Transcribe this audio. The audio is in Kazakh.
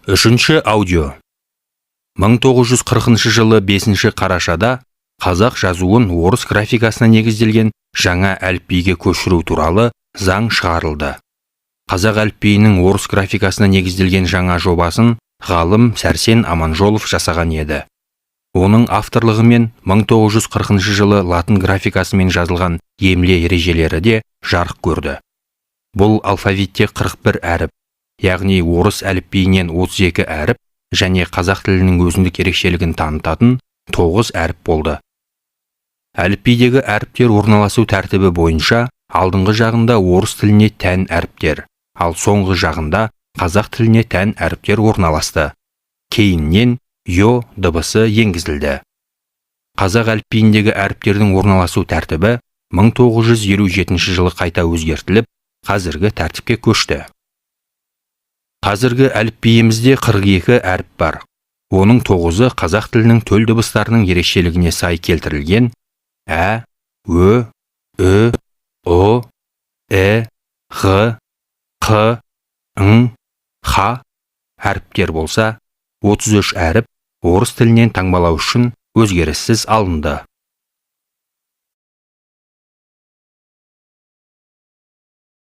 Үшінші аудио. 1940 жылы 5 қарашада қазақ жазуын орыс графикасына негізделген жаңа әліпбиге көшіру туралы заң шығарылды. Қазақ әліпбиінің орыс графикасына негізделген жаңа жобасын ғалым Сәрсен Аманжолов жасаған еді. Оның авторлығымен 1940 жылы латын графикасымен жазылған емле ережелері де жарық көрді. Бұл алфавитте 41 әріп, яғни орыс әліпбиінен 32 әріп және қазақ тілінің өзіндік ерекшелігін танытатын 9 әріп болды. Әліпбидегі әріптер орналасу тәртібі бойынша алдыңғы жағында орыс тіліне тән әріптер, ал соңғы жағында қазақ тіліне тән әріптер орналасты. Кейіннен йо дыбысы енгізілді. Қазақ әліпбиіндегі әріптердің орналасу тәртібі 1957 жылы қайта өзгертіліп, қазіргі тәртіпке көшті. Қазіргі әліпбиімізде 42 әріп бар. Оның 9-ы қазақ тілінің төл дыбыстарының ерекшелігіне сай келтірілген ә, ө, ү, о, ә, ғ, қ, ң, ха әріптер болса, 33 әріп орыс тілінен таңбалау үшін өзгеріссіз алынды.